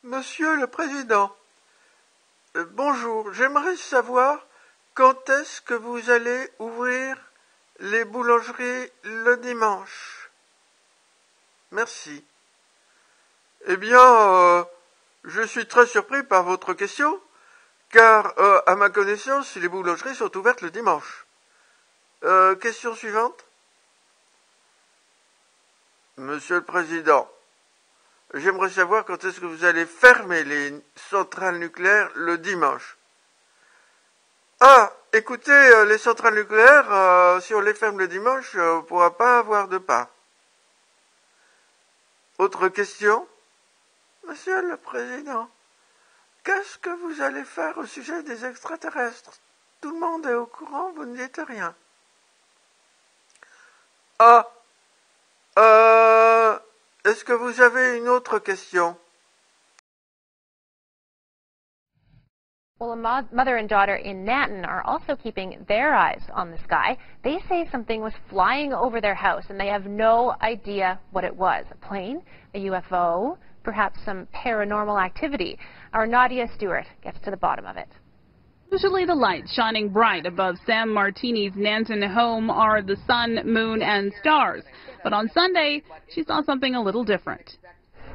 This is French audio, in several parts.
Monsieur le Président, bonjour, j'aimerais savoir quand est-ce que vous allez ouvrir les boulangeries le dimanche. Merci. Eh bien, je suis très surpris par votre question, car à ma connaissance, les boulangeries sont ouvertes le dimanche. Question suivante. Monsieur le Président, j'aimerais savoir quand est-ce que vous allez fermer les centrales nucléaires le dimanche. Ah, écoutez, les centrales nucléaires, si on les ferme le dimanche, on ne pourra pas avoir de pain. Autre question? Monsieur le Président, qu'est-ce que vous allez faire au sujet des extraterrestres? Tout le monde est au courant, vous ne dites rien. Ah, est-ce que vous avez une autre question? Well, a mother and daughter in Nanton are also keeping their eyes on the sky. They say something was flying over their house, and they have no idea what it was. A plane, a UFO, perhaps some paranormal activity. Our Nadia Stewart gets to the bottom of it. Usually the lights shining bright above Sam Martini's Nanton home are the sun, moon, and stars. But on Sunday, she saw something a little different.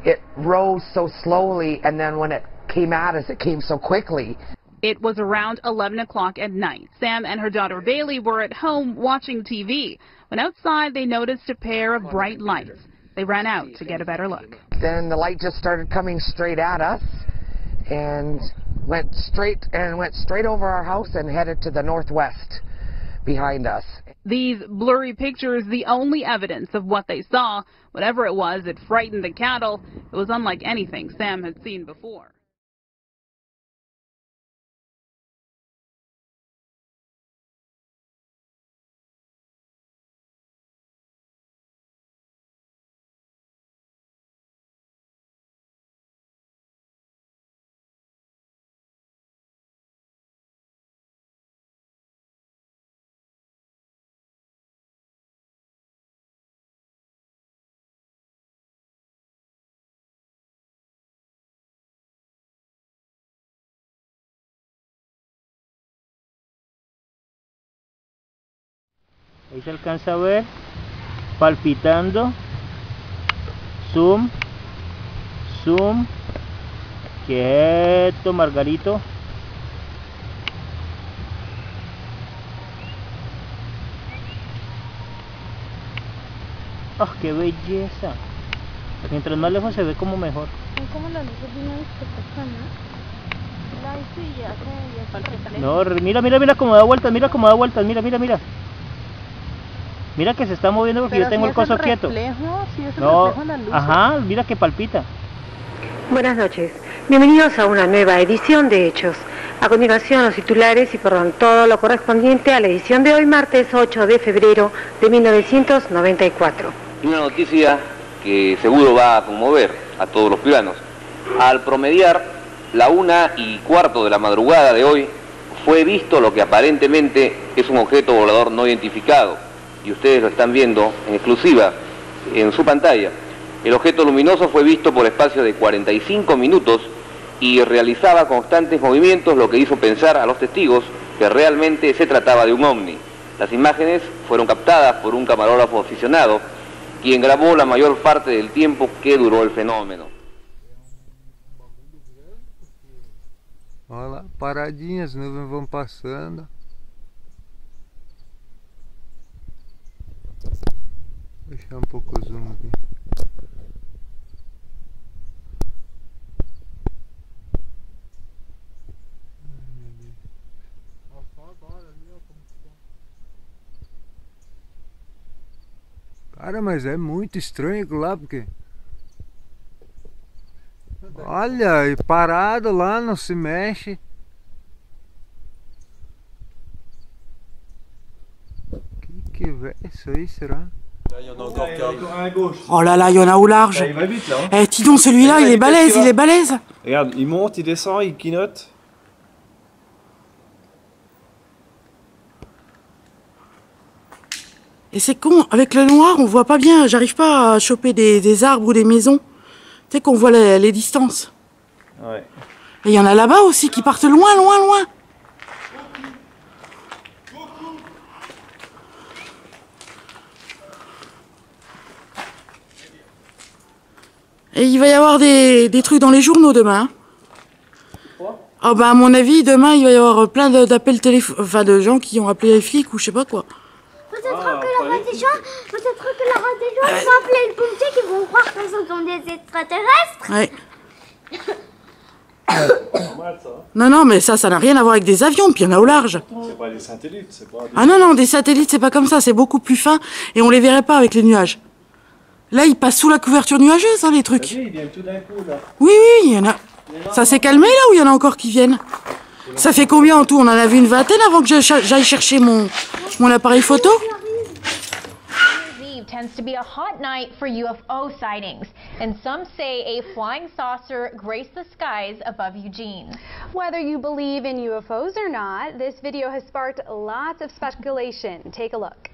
It rose so slowly, and then when it came at us, it came so quickly. It was around 11 o'clock at night. Sam and her daughter Bailey were at home watching TV. When outside, they noticed a pair of bright lights. They ran out to get a better look. Then the light just started coming straight at us and went straight over our house and headed to the northwest behind us. These blurry pictures, the only evidence of what they saw. Whatever it was, it frightened the cattle. It was unlike anything Sam had seen before. Ahí se alcanza a ver, palpitando, zoom, zoom, quieto Margarito. ¡Ah, qué belleza! Mientras más lejos se ve como mejor. Son como las luces de una discoteca, ¿no? La hice y ya se No, mira, mira, mira cómo da vueltas, mira cómo da vueltas, mira, mira, mira. Mira que se está moviendo porque pero yo tengo si el coso quieto. Si es el No, reflejo en la luz. ajá, mira que palpita. Buenas noches. Bienvenidos a una nueva edición de Hechos. A continuación los titulares y todo lo correspondiente a la edición de hoy, martes 8 de febrero de 1994. Y una noticia que seguro va a conmover a todos los ciudadanos. Al promediar la 1:15 de la madrugada de hoy, fue visto lo que aparentemente es un objeto volador no identificado. Y ustedes lo están viendo en exclusiva en su pantalla. El objeto luminoso fue visto por espacio de 45 minutos y realizaba constantes movimientos, lo que hizo pensar a los testigos que realmente se trataba de un ovni. Las imágenes fueron captadas por un camarógrafo aficionado, quien grabó la mayor parte del tiempo que duró el fenómeno. Olha lá, paradinhas, as nuvens vão passando. Vou deixar um pouco o zoom aqui. Cara, mas é muito estranho aquilo lá, porque... Olha, e parado lá, não se mexe. Que é isso aí, será? Oh là là, il y en a au large. Il va vite là. Eh, dis donc, celui-là, il est balèze, il est balèze. Regarde, il monte, il descend, il quinote. Et c'est con, avec le noir, on voit pas bien. J'arrive pas à choper des arbres ou des maisons. Tu sais qu'on voit les distances. Ouais. Et il y en a là-bas aussi qui partent loin, loin, loin. Et il va y avoir des trucs dans les journaux demain. Ah bah à mon avis, demain, il va y avoir plein d'appels téléphoniques, enfin de gens qui ont appelé les flics ou je sais pas quoi. Peut-être que la reine des gens vont appeler le pompier qui vont croire que ce sont des extraterrestres. Ouais. Non, non, mais ça n'a rien à voir avec des avions, puis il y en a au large. C'est pas des satellites, c'est pas des... Ah non, non, des satellites, c'est pas comme ça, c'est beaucoup plus fin et on les verrait pas avec les nuages. Là, ils passent sous la couverture nuageuse, hein, les trucs. Ils viennent tout d'un coup, là. Oui, oui, il y en a. Ça s'est calmé là ou il y en a encore qui viennent? Ça fait combien en tout? On en a vu une vingtaine avant que j'aille chercher mon appareil photo. Eve tends to be a hot night for UFO sightings, and some say a flying saucer graced the skies above Eugene. Whether you believe in UFOs or not, this video has sparked lots of speculation. Take a look.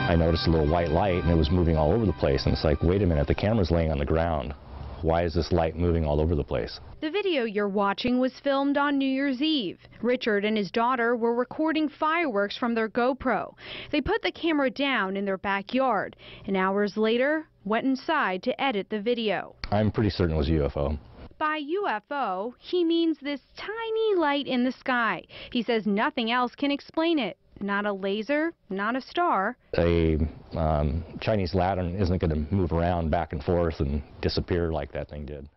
I noticed a little white light and it was moving all over the place, and it's like, wait a minute, the camera's laying on the ground. Why is this light moving all over the place? The video you're watching was filmed on New Year's Eve. Richard and his daughter were recording fireworks from their GoPro. They put the camera down in their backyard and hours later went inside to edit the video. I'm pretty certain it was a UFO. By UFO, he means this tiny light in the sky. He says nothing else can explain it. Not a laser, not a star. A Chinese lantern isn't going to move around back and forth and disappear like that thing did.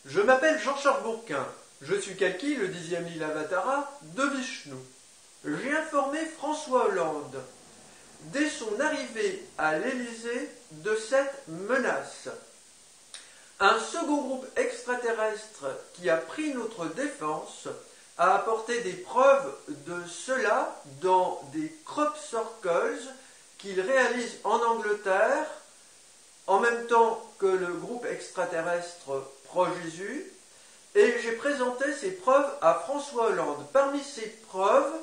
Je m'appelle Jean-Charles Bourquin. Je suis Kalki, le 10e lila Avatara de Vishnu. J'ai informé François Hollande. dès son arrivée à l'Élysée de cette menace. Un second groupe extraterrestre qui a pris notre défense a apporté des preuves de cela dans des crop circles qu'il réalise en Angleterre en même temps que le groupe extraterrestre pro-Jésus, et j'ai présenté ces preuves à François Hollande. Parmi ces preuves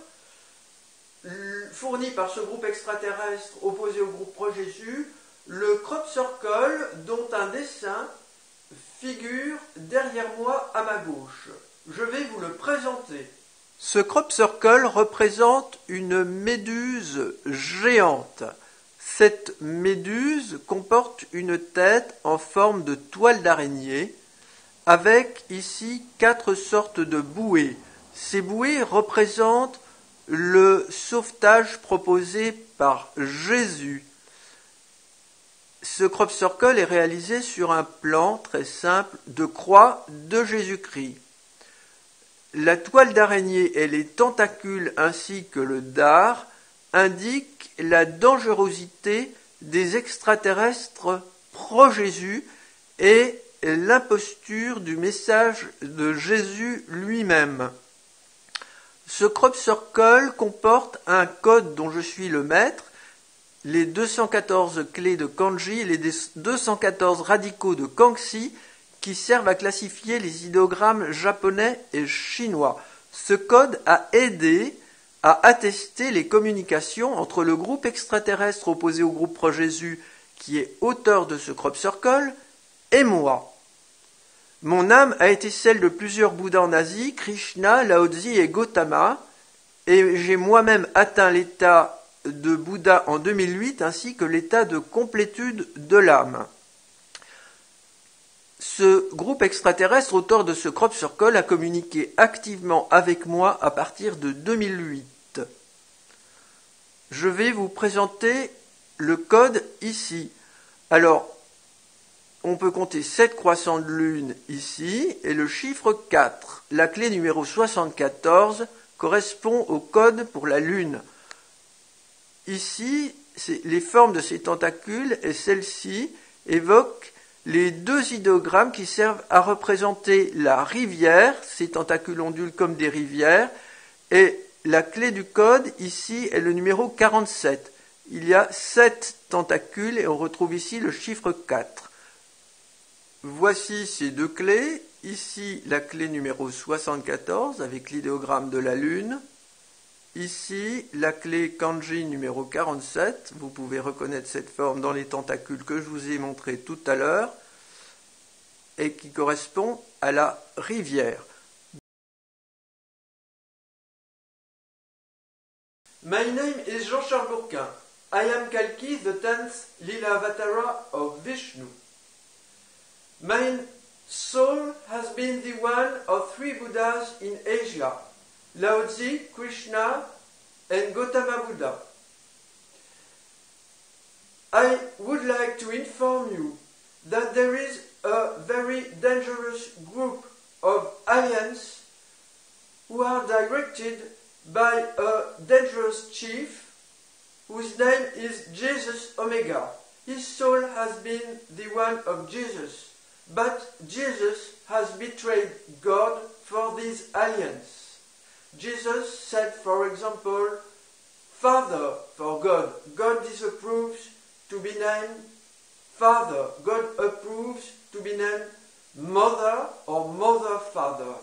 fournies par ce groupe extraterrestre opposé au groupe pro-Jésus, le crop circle dont un dessin figure derrière moi à ma gauche. Je vais vous le présenter. Ce crop circle représente une méduse géante. Cette méduse comporte une tête en forme de toile d'araignée, avec ici 4 sortes de bouées. Ces bouées représentent le sauvetage proposé par Jésus. Ce crop circle est réalisé sur un plan très simple de croix de Jésus-Christ. La toile d'araignée et les tentacules ainsi que le dard indiquent la dangerosité des extraterrestres pro-Jésus et l'imposture du message de Jésus lui-même. Ce crop circle comporte un code dont je suis le maître, les 214 clés de kanji et les 214 radicaux de Kangxi qui servent à classifier les idéogrammes japonais et chinois. Ce code a aidé à attester les communications entre le groupe extraterrestre opposé au groupe pro-Jésus, qui est auteur de ce crop circle, et moi. Mon âme a été celle de plusieurs Bouddhas en Asie, Krishna, Lao Tzu et Gautama, et j'ai moi-même atteint l'état de Bouddha en 2008, ainsi que l'état de complétude de l'âme. Ce groupe extraterrestre, auteur de ce crop circle, a communiqué activement avec moi à partir de 2008. Je vais vous présenter le code ici. Alors, on peut compter 7 croissants de lune ici, et le chiffre 4. La clé numéro 74 correspond au code pour la lune. Ici, les formes de ces tentacules et celles-ci évoquent les 2 idéogrammes qui servent à représenter la rivière, ces tentacules ondulent comme des rivières, et la clé du code ici est le numéro 47. Il y a 7 tentacules et on retrouve ici le chiffre 4. Voici ces 2 clés. Ici la clé numéro 74 avec l'idéogramme de la lune. Ici, la clé kanji numéro 47, vous pouvez reconnaître cette forme dans les tentacules que je vous ai montré tout à l'heure, et qui correspond à la rivière. My name is Jean-Charles Bourquin. I am Kalki, the 10th Lila Avatara of Vishnu. My soul has been the one of 3 Buddhas in Asia. Lao Tzu, Krishna, and Gautama Buddha. I would like to inform you that there is a very dangerous group of aliens who are directed by a dangerous chief whose name is Jesus Omega. His soul has been the one of Jesus, but Jesus has betrayed God for these aliens. Jesus said, for example, Father for God. God disapproves to be named Father. God approves to be named Mother or Mother Father.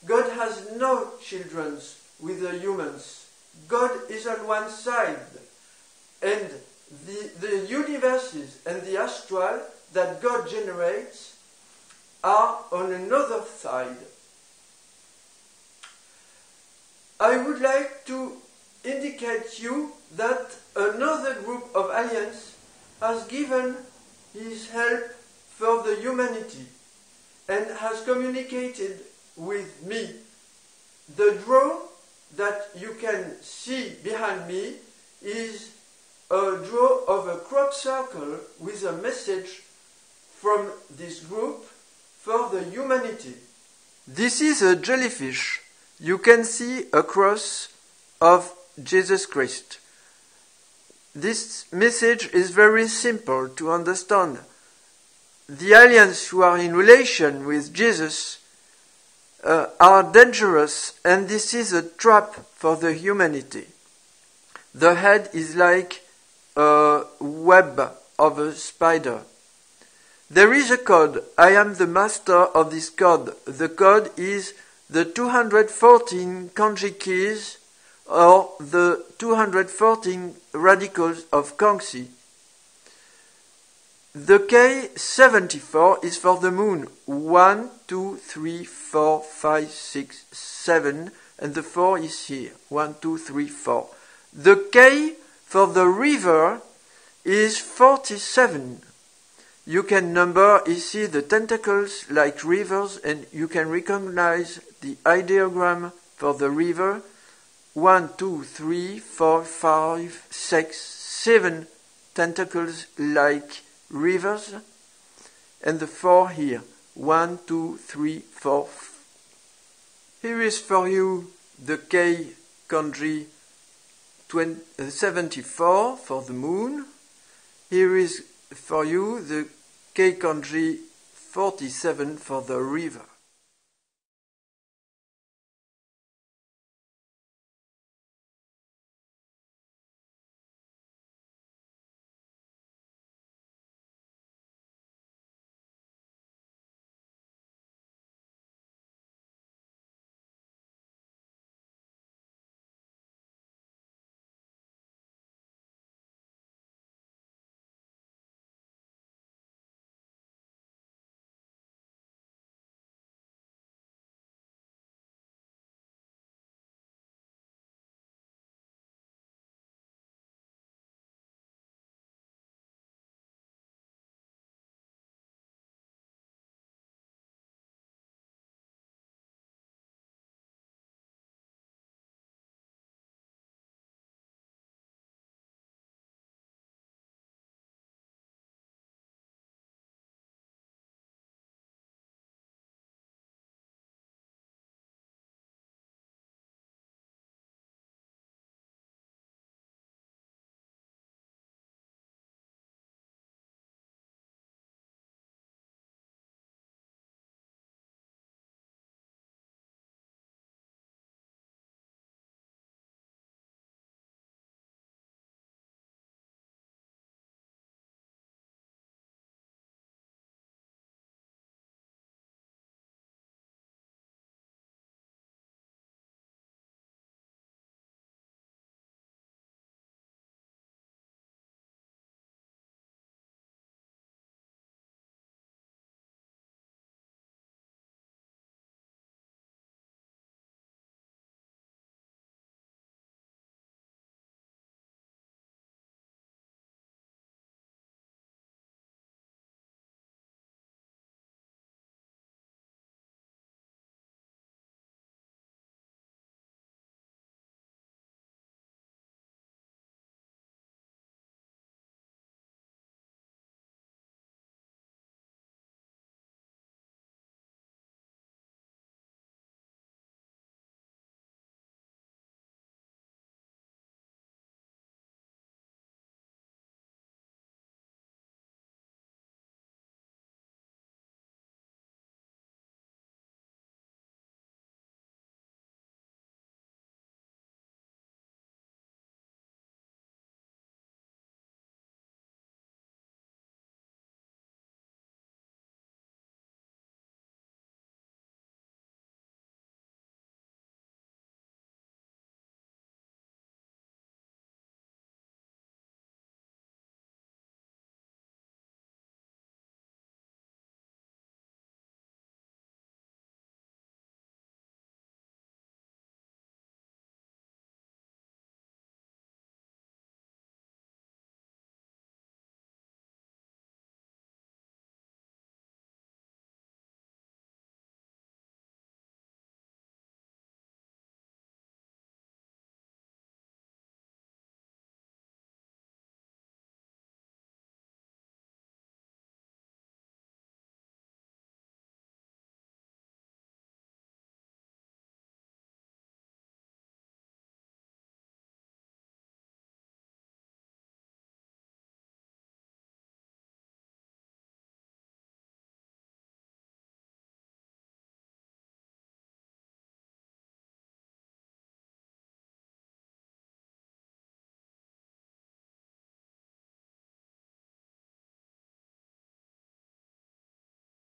God has no children with the humans. God is on one side, and the universes and the astral that God generates are on another side. I would like to indicate you that another group of aliens has given his help for the humanity and has communicated with me. The draw that you can see behind me is a draw of a crop circle with a message from this group for the humanity. This is a jellyfish. You can see a cross of Jesus Christ. this message is very simple to understand. The aliens who are in relation with Jesus are dangerous, and this is a trap for the humanity. The head is like a web of a spider. There is a code. I am the master of this code. The code is the 214 kanji keys, or the 214 radicals of Kangxi. The K74 is for the moon. 1, 2, 3, 4, 5, 6, 7, and the 4 is here. 1, 2, 3, 4. The K for the river is 47. You can number ici the tentacles like rivers, and you can recognize the ideogram for the river. 1, 2, 3, 4, 5, 6, 7 tentacles like rivers, and the 4 here. 1, 2, 3, 4. Here is for you the K kanji 74 for the moon. Here is for you the K kanji 47 for the river.